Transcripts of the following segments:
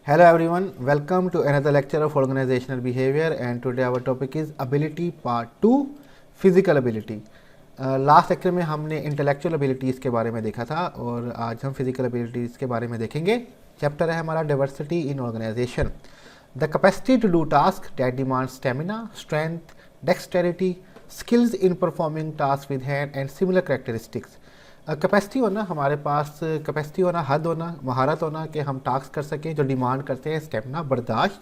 Hello everyone, welcome to another lecture of organizational behavior and today our topic is ability part 2 physical ability. Last lecture में हमने intellectual abilities के बारे में देखा था और आज हम फिजिकल एबिलिटीज़ के बारे में देखेंगे. चैप्टर है हमारा diversity in organisation. The capacity to do task that demand stamina, strength, dexterity, skills in performing task with hand and similar characteristics. Capacity होना, हमारे पास कैपेसिटी होना, हद होना, महारत होना कि हम टास्क कर सकें जो डिमांड करते हैं, स्टेमिना बर्दाश्त,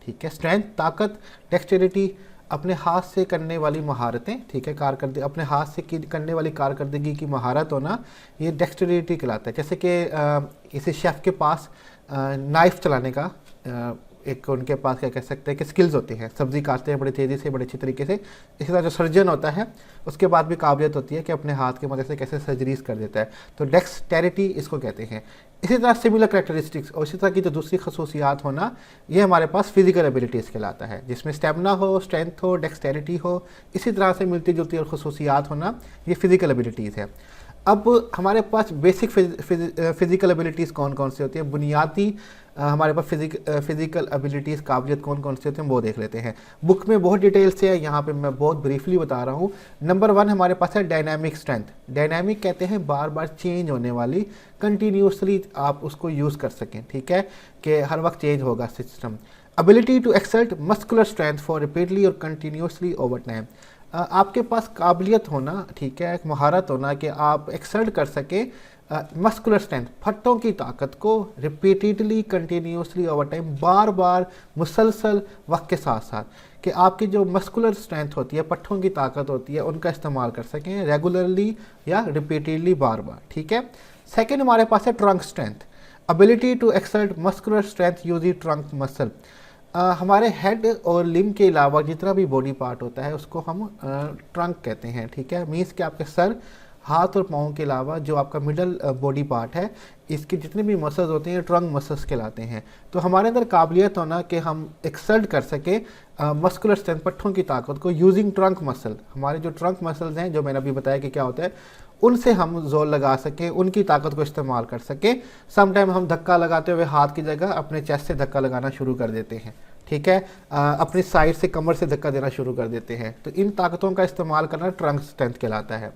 ठीक है, स्ट्रेंथ ताकत, डेक्सटेरिटी अपने हाथ से करने वाली महारतें, ठीक है, कारकर्दगी अपने हाथ से करने वाली कारकर्दगी की महारत होना, ये डेक्सटेरिटी कहलाता है. जैसे कि इसे शेफ़ के पास नाइफ़ चलाने का एक उनके पास क्या कह सकते हैं कि स्किल्स होती हैं, सब्ज़ी काटते हैं बड़ी तेज़ी से, बड़े अच्छी तरीके से. इसी तरह जो सर्जन होता है उसके बाद भी काबिलियत होती है कि अपने हाथ की मदद से कैसे सर्जरीज कर देता है, तो डेक्सटेरिटी इसको कहते हैं. इसी तरह सिमिलर कैरेक्टरिस्टिक्स और इसी तरह की जो दूसरी खसूसियात होना, ये हमारे पास फिजिकल एबिलिटीज़ कहलाता है, जिसमें स्टेमिना हो, स्ट्रेंथ हो, डेक्सटेरिटी हो, इसी तरह से मिलती जुलती और खसूसियात होना, ये फिजिकल एबिलिटीज़ है. अब हमारे पास बेसिक फिज़िकल एबिलिटीज़ कौन कौन सी होती है, बुनियादी हमारे पास फिज़िकल एबिलिटीज़ काबिलियत कौन कौन सी होती हैं वो देख लेते हैं. बुक में बहुत डिटेल से है, यहाँ पे मैं बहुत ब्रीफली बता रहा हूँ. नंबर 1 हमारे पास है डायनामिक स्ट्रेंथ. डायनामिक कहते हैं बार बार चेंज होने वाली, कंटिन्यूसली आप उसको यूज़ कर सकें, ठीक है, कि हर वक्त चेंज होगा system. Ability to exert muscular strength for repeatedly और कंटिन्यूसली ओवर टाइम. आपके पास काबिलियत होना, ठीक है, एक महारत होना कि आप एक्सर्ट कर सकें मस्कुलर स्ट्रेंथ, फट्टों की ताकत को रिपीटेडली कंटिन्यूसली ओवर टाइम, बार बार मुसलसल वक्त के साथ साथ, कि आपकी जो मस्कुलर स्ट्रेंथ होती है, पट्टों की ताकत होती है, उनका इस्तेमाल कर सकें रेगुलरली या रिपीटेडली बार बार, ठीक है. सेकेंड हमारे पास है trunk strength. Ability to exert muscular strength using trunk muscle. हमारे हेड और लिम्ब के अलावा जितना भी बॉडी पार्ट होता है उसको हम ट्रंक कहते हैं, ठीक है. मीन्स कि आपके सर, हाथ और पाँव के अलावा जो आपका मिडल बॉडी पार्ट है, इसके जितने भी मसल्स होते हैं ट्रंक मसल्स कहलाते हैं. तो हमारे अंदर काबिलियत होना कि हम एक्सर्ट कर सके मस्कुलर स्ट्रेंथ, पट्टों की ताकत को यूजिंग ट्रंक मसल. हमारे जो ट्रंक मसल्स हैं, जो मैंने अभी बताया कि क्या होता है, उनसे हम जोर लगा सकें, उनकी ताकत को इस्तेमाल कर सकें. समटाइम हम धक्का लगाते हुए हाथ की जगह अपने चेस्ट से धक्का लगाना शुरू कर देते हैं, ठीक है, अपनी साइड से कमर से धक्का देना शुरू कर देते हैं. तो इन ताकतों का इस्तेमाल करना ट्रंक स्ट्रेंथ कहलाता है.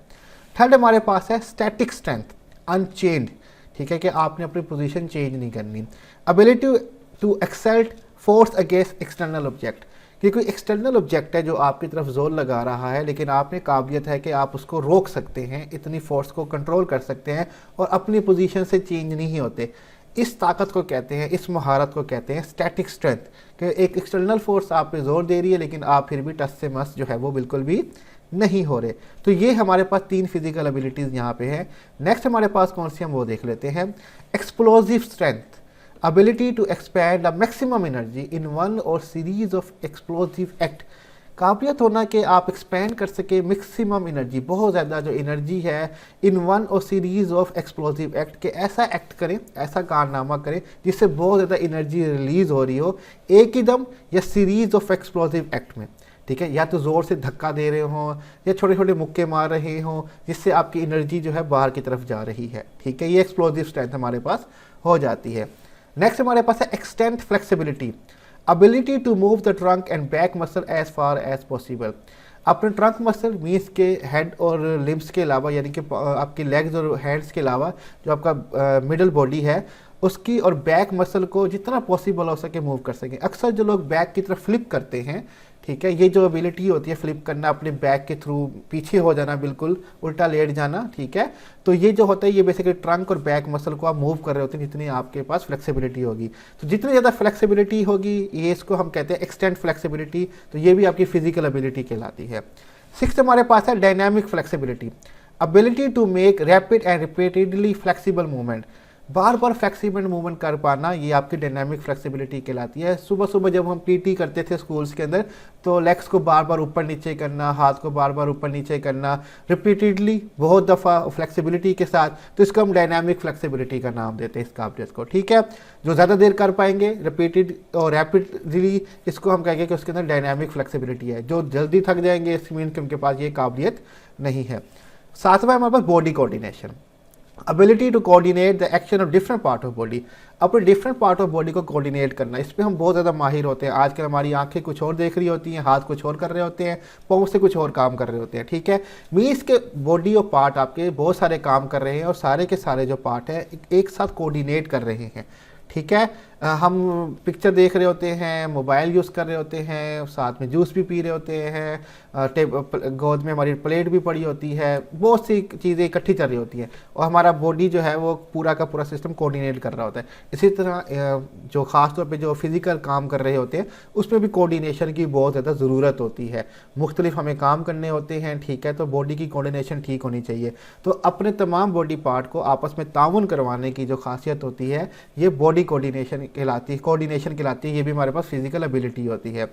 थर्ड हमारे पास है स्टैटिक स्ट्रेंथ, अनचेंज, ठीक है, कि आपने अपनी पोजीशन चेंज नहीं करनी. Ability to exert force against external object, कि कोई एक्सटर्नल ऑब्जेक्ट है जो आपकी तरफ जोर लगा रहा है, लेकिन आपने काबिलियत है कि आप उसको रोक सकते हैं, इतनी फोर्स को कंट्रोल कर सकते हैं और अपनी पोजीशन से चेंज नहीं होते. इस ताकत को कहते हैं, इस महारत को कहते हैं स्टैटिक स्ट्रेंथ, कि एक एक्सटर्नल फोर्स आप पे जोर दे रही है लेकिन आप फिर भी टस से मस जो है वो बिल्कुल भी नहीं हो रहे. तो ये हमारे पास 3 फिजिकल एबिलिटीज़ यहाँ पे है. नेक्स्ट हमारे पास कौन सी हम वो देख लेते हैं. Explosive strength, ability to expand the maximum energy in one और सीरीज ऑफ एक्सप्लोजिव एक्ट. काबिलियत होना कि आप एक्सपैंड कर सके मैक्सिमम एनर्जी, बहुत ज़्यादा जो एनर्जी है, इन वन और सीरीज़ ऑफ एक्सप्लोजिव एक्ट, के ऐसा एक्ट करें, ऐसा कारनामा करें जिससे बहुत ज़्यादा एनर्जी रिलीज़ हो रही हो एक ही दम या सीरीज़ ऑफ एक्सप्लोजिव एक्ट में, ठीक है. या तो ज़ोर से धक्का दे रहे हों या छोटे छोटे मुक्के मार रहे हों जिससे आपकी एनर्जी जो है बाहर की तरफ जा रही है, ठीक है. ये एक्सप्लोजिव स्ट्रेंथ हमारे पास हो जाती है. नेक्स्ट हमारे पास है extent flexibility, ability to move the trunk and back muscle as far as possible. अपने ट्रंक मसल मीन्स के हेड और लिम्स के अलावा, यानी कि आपकी लेग्स और हैंड्स के अलावा जो आपका मिडल बॉडी है उसकी और बैक मसल को जितना पॉसिबल हो सके मूव कर सकें. अक्सर जो लोग बैक की तरफ फ्लिप करते हैं, ठीक है, ये जो एबिलिटी होती है फ्लिप करना, अपने बैक के थ्रू पीछे हो जाना, बिल्कुल उल्टा लेट जाना, ठीक है, तो ये जो होता है ये बेसिकली ट्रंक और बैक मसल को आप मूव कर रहे होते हैं जितनी आपके पास फ्लेक्सिबिलिटी होगी. तो जितनी ज़्यादा फ्लेक्सिबिलिटी होगी ये इसको हम कहते हैं एक्सटेंट फ्लेक्सिबिलिटी. तो ये भी आपकी फिजिकल एबिलिटी कहलाती है. 6 हमारे पास है dynamic flexibility, ability to make rapid and repeatedly flexible movement. बार बार फ्लेक्सिबल मूवमेंट कर पाना, ये आपकी डायनामिक फ्लेक्सिबिलिटी कहलाती है. सुबह सुबह जब हम पीटी करते थे स्कूल्स के अंदर, तो लेग्स को बार बार ऊपर नीचे करना, हाथ को बार बार ऊपर नीचे करना रिपीटेडली बहुत दफ़ा फ्लेक्सिबिलिटी के साथ, तो इसको हम डायनामिक फ्लेक्सिबिलिटी का नाम देते हैं इस काबिलियत को, ठीक है. जो ज़्यादा देर कर पाएंगे रिपीटेड और रैपिडली, इसको हम कहेंगे कि उसके अंदर डायनामिक फ्लेक्सिबिलिटी है. जो जल्दी थक जाएंगे इस मीन के उनके पास ये काबिलियत नहीं है. 7वां हमारे पास body coordination. ability to coordinate the action of different part of body, अपने डिफरेंट पार्ट ऑफ बॉडी को कोऑर्डिनेट करना, इस पर हम बहुत ज़्यादा माहिर होते हैं। आजकल हमारी आंखें कुछ और देख रही होती हैं, हाथ कुछ और कर रहे होते हैं, पाँव से कुछ और काम कर रहे होते हैं, ठीक है। मीन्स के बॉडी और पार्ट आपके बहुत सारे काम कर रहे हैं और सारे के सारे जो पार्ट हैं एक साथ कोऑर्डिनेट कर रहे हैं, ठीक है। हम पिक्चर देख रहे होते हैं, मोबाइल यूज़ कर रहे होते हैं, साथ में जूस भी पी रहे होते हैं, गोद में हमारी प्लेट भी पड़ी होती है, बहुत सी चीज़ें इकट्ठी चल रही होती हैं और हमारा बॉडी जो है वो पूरा का पूरा सिस्टम कोऑर्डिनेट कर रहा होता है। इसी तरह जो ख़ास तौर पे जो फिज़िकल काम कर रहे होते हैं उसमें भी कोऑर्डिनेशन की बहुत ज़्यादा ज़रूरत होती है। मुख्तलिफ हमें काम करने होते हैं, ठीक है, तो बॉडी की कोऑर्डिनेशन ठीक होनी चाहिए। तो अपने तमाम बॉडी पार्ट को आपस में ताउन करवाने की जो खासियत होती है ये बॉडी कोऑर्डिनेशन कहलाती है। ये भी हमारे पास फिजिकल एबिलिटी होती है।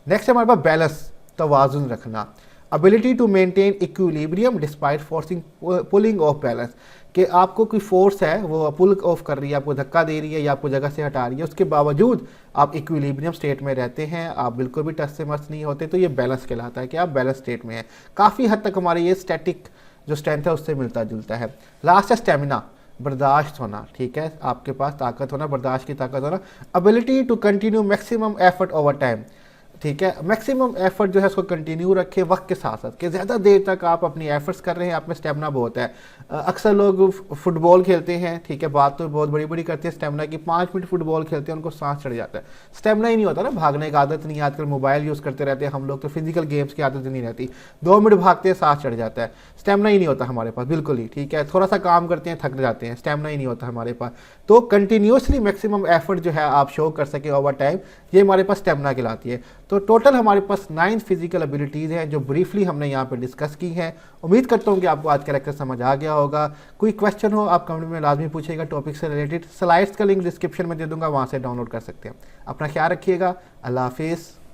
नेक्स्ट हमारे पास बैलेंस, तवाज़ुन रखना, ability to maintain equilibrium despite forcing pulling off balance, कि आपको कोई फोर्स है वो पुल ऑफ कर रही है, आपको धक्का दे रही है या आपको जगह से हटा रही है, उसके बावजूद आप इक्विलिब्रियम स्टेट में रहते हैं, आप बिल्कुल भी टस से मस नहीं होते, तो ये बैलेंस कहलाता है कि आप बैलेंस स्टेट में हैं। काफ़ी हद तक हमारे ये स्टैटिक जो स्ट्रेंथ है उससे मिलता जुलता है। लास्ट है स्टेमिना, बर्दाश्त होना, ठीक है, आपके पास ताकत होना, बर्दाश्त की ताकत होना। Ability to continue maximum effort over time, ठीक है, मैक्सिमम एफर्ट जो है उसको कंटिन्यू रखें वक्त के साथ साथ, कि ज़्यादा देर तक आप अपनी एफर्ट्स कर रहे हैं, आप में स्टेमिना बहुत है। अक्सर लोग फुटबॉल खेलते हैं, ठीक है, बात तो बहुत बड़ी बड़ी करते हैं स्टेमिना की, 5 मिनट फुटबॉल खेलते हैं उनको सांस चढ़ जाता है, स्टेमिना ही नहीं होता ना, भागने की आदत नहीं है, आजकल मोबाइल यूज़ करते रहते हैं हम लोग, तो फिजिकल गेम्स की आदत नहीं रहती, 2 मिनट भागते हैं सांस चढ़ जाता है, स्टेमिना ही नहीं होता हमारे पास बिल्कुल ही, ठीक है। थोड़ा सा काम करते हैं थक जाते हैं, स्टेमिना ही नहीं होता हमारे पास। तो कंटिन्यूसली मैक्सिमम एफर्ट जो है आप शो कर सके ओवर टाइम, ये हमारे पास स्टेमिना कहलाती है। तो टोटल हमारे पास 9 फिजिकल एबिलिटीज़ हैं जो ब्रीफली हमने यहाँ पे डिस्कस की हैं। उम्मीद करता हूँ कि आपको आज का लेक्चर समझ आ गया होगा। कोई क्वेश्चन हो आप कमेंट में लाजमी पूछिएगा टॉपिक से रिलेटेड। स्लाइड्स का लिंक डिस्क्रिप्शन में दे दूँगा, वहाँ से डाउनलोड कर सकते हैं। अपना ख्याल रखिएगा, अल्लाह हाफिज़।